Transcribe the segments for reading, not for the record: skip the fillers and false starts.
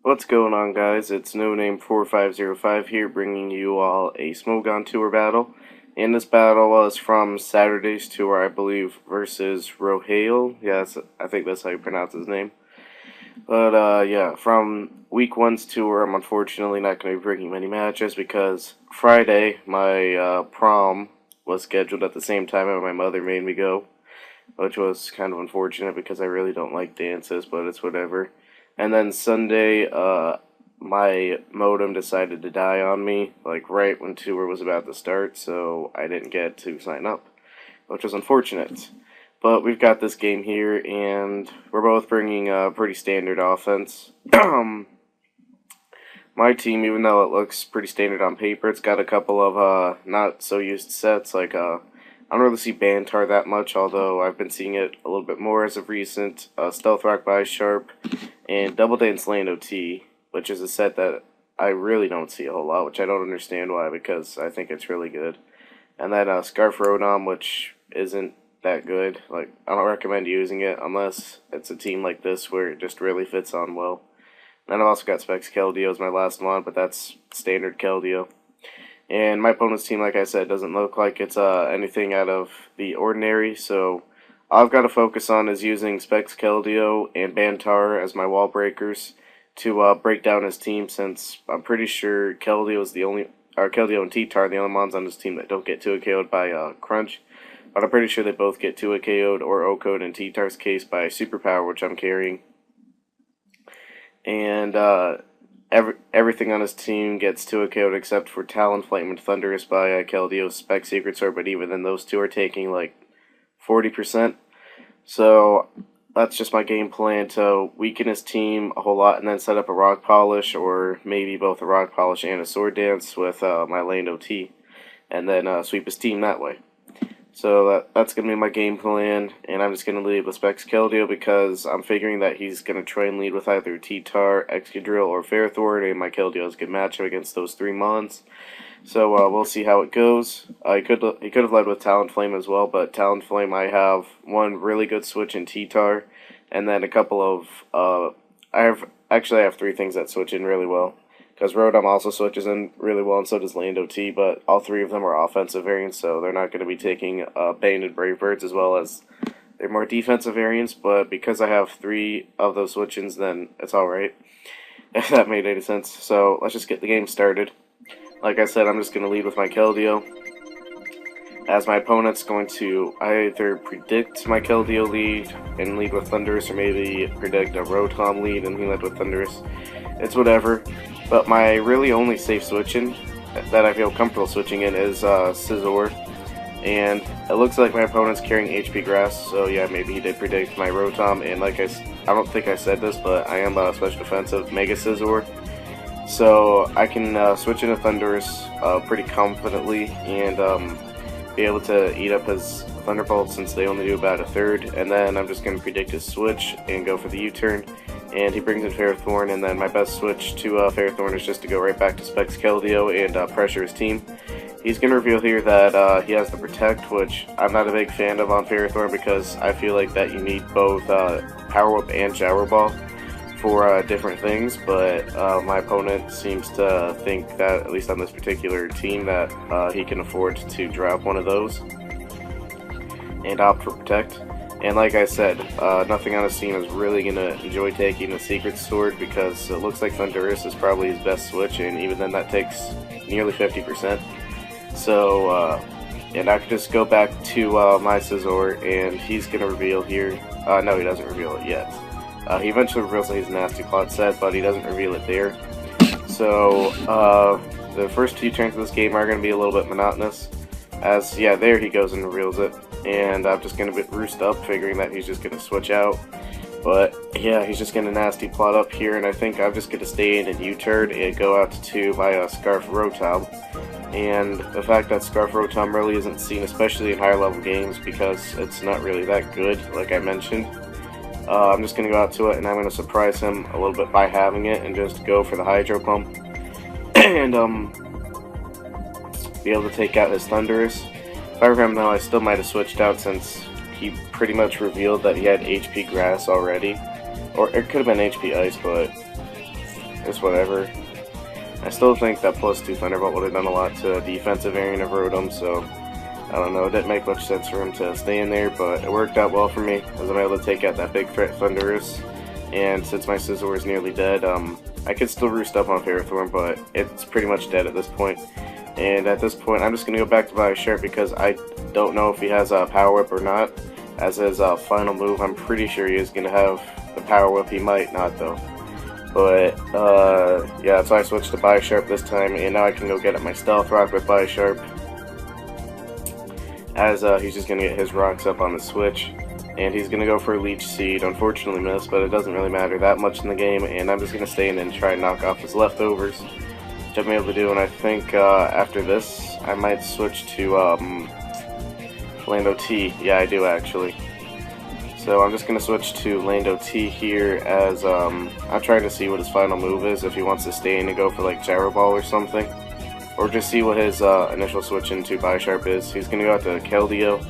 What's going on, guys? It's noname4505 here, bringing you all a Smogon tour battle. And this battle was from Saturday's tour, I believe, versus Rohail. Yes, I think that's how you pronounce his name. But yeah, from week one's tour, I'm unfortunately not going to be bringing many matches because Friday, my prom was scheduled at the same time and my mother made me go, which was kind of unfortunate because I really don't like dances, but it's whatever. And then Sunday, my modem decided to die on me, like right when tour was about to start, so I didn't get to sign up, which was unfortunate. But we've got this game here, and we're both bringing a pretty standard offense. My team, even though it looks pretty standard on paper, it's got a couple of not so used sets, like I don't really see Bantar that much, although I've been seeing it a little bit more as of recent. Stealth Rock by Sharp, and Double Dance Land OT, which is a set that I really don't see a whole lot, which I don't understand why, because I think it's really good. And then Scarf Rodom, which isn't that good. Like, I don't recommend using it unless it's a team like this where it just really fits on well. And I've also got Specs Keldeo as my last one, but that's standard Keldeo. And my opponent's team, like I said, doesn't look like it's anything out of the ordinary, so all I've got to focus on is using Specs Keldeo and Bantar as my wall breakers to break down his team, since I'm pretty sure Keldeo and T-Tar are the only ones on his team that don't get 2 KO'd by Crunch. But I'm pretty sure they both get 2 KO'd or O-Code in T-Tar's case by Superpower, which I'm carrying. And everything on his team gets 2 KO'd except for Talonflame and Thunderous by Keldeo's Spec Secret Sword, but even then those two are taking like 40%. So that's just my game plan, to weaken his team a whole lot and then set up a Rock Polish, or maybe both a Rock Polish and a Sword Dance with my Land OT, and then sweep his team that way. So that's going to be my game plan, and I'm just going to lead with Specs Keldeo because I'm figuring that he's going to try and lead with either T-Tar, Excadrill, or Ferrothorn, and my Keldeo is a good matchup against those 3 mons. So we'll see how it goes. He could have led with Talonflame as well, but Talonflame, I have one really good switch in T-Tar, and then a couple of I have 3 things that switch in really well, because Rotom also switches in really well, and so does Land OT, but all 3 of them are offensive variants, so they're not going to be taking Bane and Brave Birds, as well as they're more defensive variants, but because I have 3 of those switch-ins, then it's alright, if that made any sense. So let's just get the game started. Like I said, I'm just going to lead with my Keldeo, as my opponent's going to either predict my Keldeo lead and lead with Thunderous, or maybe predict a Rotom lead and he led with Thunderous. It's whatever, but my really only safe switch-in that I feel comfortable switching in is Scizor, and it looks like my opponent's carrying HP Grass, so yeah, maybe he did predict my Rotom, and like I don't think I said this, but I am Special Defensive Mega Scizor. So I can switch into Thunderous pretty confidently and be able to eat up his Thunderbolt, since they only do about a third, and then I'm just going to predict his switch and go for the U-turn, and he brings in Ferrothorn, and then my best switch to Ferrothorn is just to go right back to Specs Keldeo and pressure his team. He's going to reveal here that he has the Protect, which I'm not a big fan of on Ferrothorn because I feel like that you need both Power Whip and Shower Ball for different things, but my opponent seems to think that, at least on this particular team, that he can afford to drop one of those and opt for Protect. And like I said, nothing on his team is really going to enjoy taking the Secret Sword, because it looks like Thunderous is probably his best switch, and even then that takes nearly 50%. So, and I could just go back to my Scizor, and he's going to reveal here. No, he doesn't reveal it yet. He eventually reveals that he's a Nasty Plot set, but he doesn't reveal it there. So, the first 2 turns of this game are going to be a little bit monotonous, as, yeah, there he goes and reveals it. And I'm just going to roost up, figuring that he's just going to switch out. But, yeah, he's just going to Nasty Plot up here, and I think I'm just going to stay in and U-turn and go out to my Scarf Rotom. And the fact that Scarf Rotom really isn't seen, especially in higher level games, because it's not really that good, like I mentioned. I'm just going to go out to it, and I'm going to surprise him a little bit by having it, and just go for the Hydro Pump. And, be able to take out his Thunderous. If I remember now, I still might have switched out, since he pretty much revealed that he had HP Grass already. Or it could have been HP Ice, but it's whatever. I still think that +2 Thunderbolt would have done a lot to defensive variant of Rotom, so I don't know, it didn't make much sense for him to stay in there, but it worked out well for me, as I'm able to take out that big threat Thundurus, and since my Scizor is nearly dead, I could still roost up on Ferrothorn, but it's pretty much dead at this point. And at this point, I'm just going to go back to Biosharp because I don't know if he has a Power Whip or not. As his final move, I'm pretty sure he is going to have the Power Whip. He might not, though. But, yeah, so I switched to Biosharp this time, and now I can go get at my Stealth Rock with Biosharp. As he's just going to get his rocks up on the switch. And he's going to go for a Leech Seed. Unfortunately missed, but it doesn't really matter that much in the game. And I'm just going to stay in and try and knock off his leftovers, which I've been able to do. And I think after this, I might switch to Lando T. Yeah, I do actually. So I'm just going to switch to Lando T here as I'm trying to see what his final move is, if he wants to stay in and go for like Gyro Ball or something. Or just see what his initial switch into Biosharp is. He's going to go out to Keldeo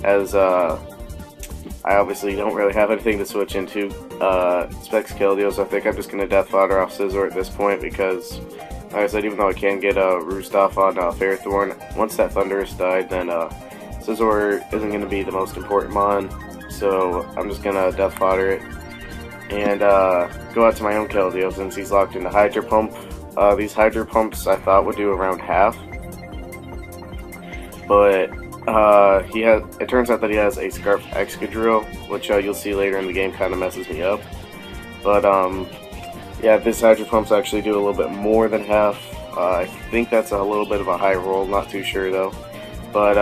as I obviously don't really have anything to switch into Specs Keldeo, so I think I'm just going to Death Fodder off Scizor at this point because, like I said, even though I can get a Roost off on Ferrothorn, once that Thundurus died, then Scizor isn't going to be the most important mon, so I'm just going to Death Fodder it and go out to my own Keldeo since he's locked into Hydro Pump. These Hydro Pumps I thought would do around half, but it turns out that he has a Scarf Excadrill, which you'll see later in the game kind of messes me up. But yeah, this Hydro Pumps actually do a little bit more than half. I think that's a little bit of a high roll, not too sure though. But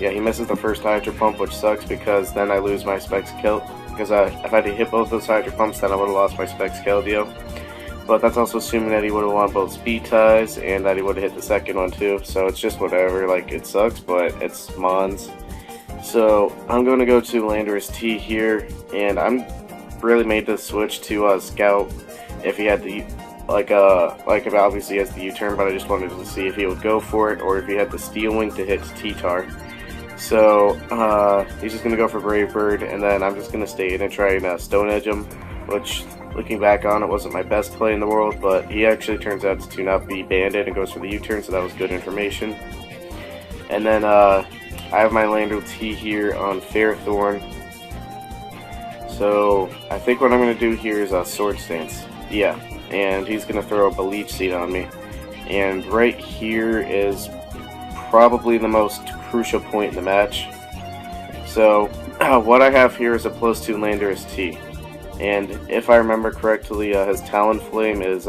yeah, he misses the first Hydro Pump, which sucks because then I lose my Specs Keldeo. Because if I had hit both those Hydro Pumps, then I would have lost my Specs Keldeo. But that's also assuming that he would have won both speed ties and that he would have hit the second one too. So it's just whatever, like it sucks, but it's Mons. So I'm going to go to Landorus T here, and I'm really made the switch to Scout if he had the, like if obviously he has the U-turn, but I just wanted to see if he would go for it or if he had the Steel Wing to hit T-Tar. So he's just going to go for Brave Bird, and then I'm just going to stay in and try and Stone Edge him, which, looking back on it, wasn't my best play in the world, but he actually turns out to not be banded and goes for the U-turn, so that was good information. And then I have my Lando T here on Ferrothorn. So I think what I'm going to do here is a Sword Stance. Yeah, and he's going to throw up a Leech Seed on me. And right here is probably the most crucial point in the match. So what I have here is a +2 Landorus T. And if I remember correctly, his Talonflame is,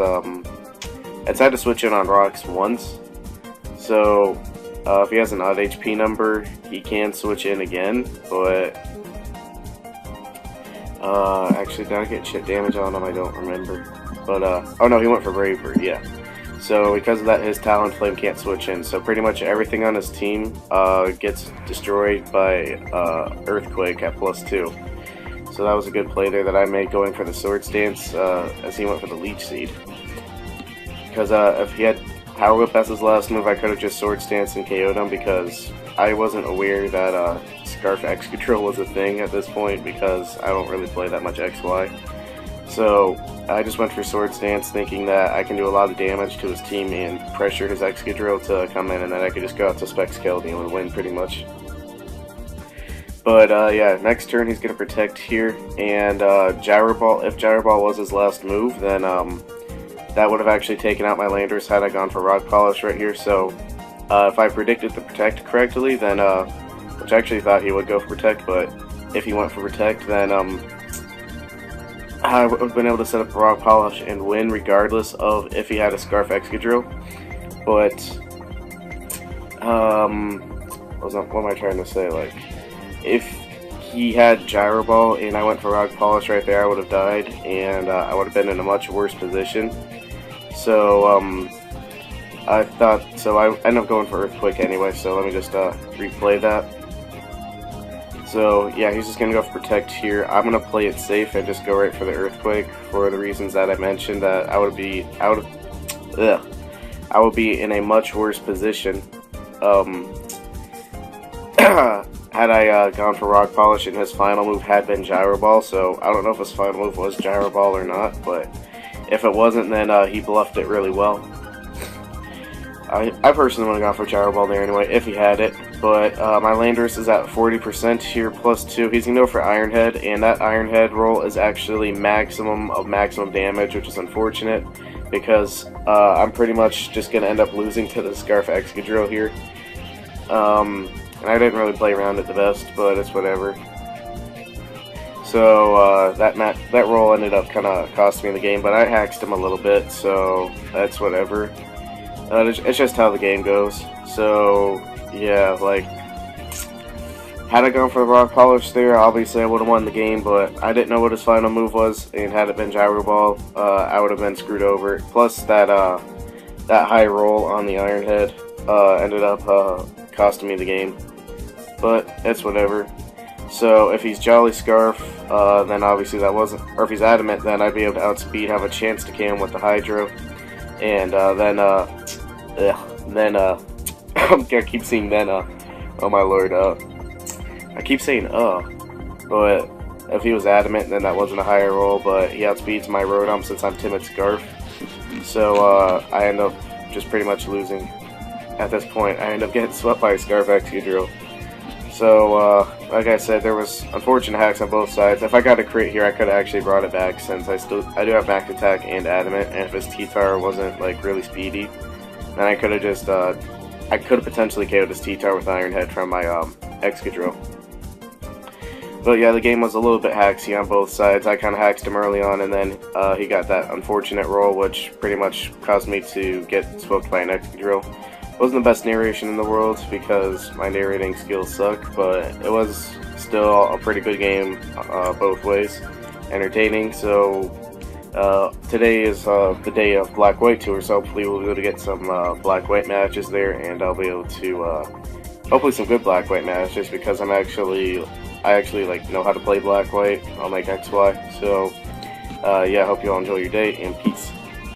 it's had to switch in on rocks once. So, if he has an odd HP number, he can switch in again, but, actually, did I get shit damage on him? I don't remember. But, oh no, he went for Brave Bird, yeah. So, because of that, his Talonflame can't switch in. So, pretty much everything on his team, gets destroyed by, Earthquake at +2. So that was a good play there that I made going for the Sword Stance as he went for the Leech Seed. Because if he had Power Whip as his last move, I could have just Sword Stance and KO'd him because I wasn't aware that Scarf Excadrill was a thing at this point because I don't really play that much XY. So I just went for Sword Stance thinking that I can do a lot of damage to his team and pressure his Excadrill to come in, and then I could just go out to Specs Keldeo and win pretty much. But yeah, next turn he's going to Protect here, and Gyro Ball, if Gyro Ball was his last move, then that would have actually taken out my Landorus had I gone for Rock Polish right here. So if I predicted the Protect correctly, then, which I actually thought he would go for Protect, but if he went for Protect, then I would have been able to set up Rock Polish and win regardless of if he had a Scarf Excadrill. But, what am I trying to say, like, if he had Gyro Ball and I went for Rock Polish right there, I would have died, and I would have been in a much worse position. So, I ended up going for Earthquake anyway, so let me just replay that. So, yeah, he's just going to go for Protect here. I'm going to play it safe and just go right for the Earthquake for the reasons that I mentioned, that I would be in a much worse position. Had I gone for Rock Polish and his final move had been Gyro Ball, so I don't know if his final move was Gyro Ball or not, but If it wasn't, then he bluffed it really well. I personally would have gone for Gyro Ball there anyway, if he had it. But my Landorus is at 40% here, +2. He's going to go for Iron Head, and that Iron Head roll is actually maximum of maximum damage, which is unfortunate, because I'm pretty much just going to end up losing to the Scarf Excadrill here. And I didn't really play around it the best, but it's whatever. So that roll ended up kind of costing me the game, but I haxed him a little bit, so that's whatever. It's just how the game goes. So yeah, like, had I gone for the Rock Polish there, obviously I would have won the game, but I didn't know what his final move was, and had it been Gyro Ball, I would have been screwed over. Plus that high roll on the Iron Head ended up costing me the game, but it's whatever. So if he's Jolly Scarf, then obviously that wasn't, or if he's Adamant, then I'd be able to outspeed, have a chance to KO him with the Hydro, and then I keep saying then, oh my lord, I keep saying but if he was Adamant, then that wasn't a higher roll, but he outspeeds my Rotom since I'm Timid Scarf, so I end up just pretty much losing. At this point, I end up getting swept by a Scarf Excadrill. So, like I said, there was unfortunate hacks on both sides. If I got a crit here, I could have actually brought it back, since I do have Max Attack and Adamant, and if his T-Tar wasn't like really speedy, then I could have just I could have potentially KO'd his T-Tar with Iron Head from my Excadrill. But yeah, the game was a little bit hacksy on both sides. I kind of hacked him early on, and then he got that unfortunate roll, which pretty much caused me to get smoked by an Excadrill. Wasn't the best narration in the world because my narrating skills suck, but it was still a pretty good game both ways. Entertaining. So today is the day of Black-White Tour, so hopefully we'll be able to get some Black-White matches there, and I'll be able to hopefully some good Black-White matches, because I actually like know how to play Black-White on like XY. So yeah, I hope you all enjoy your day, and peace.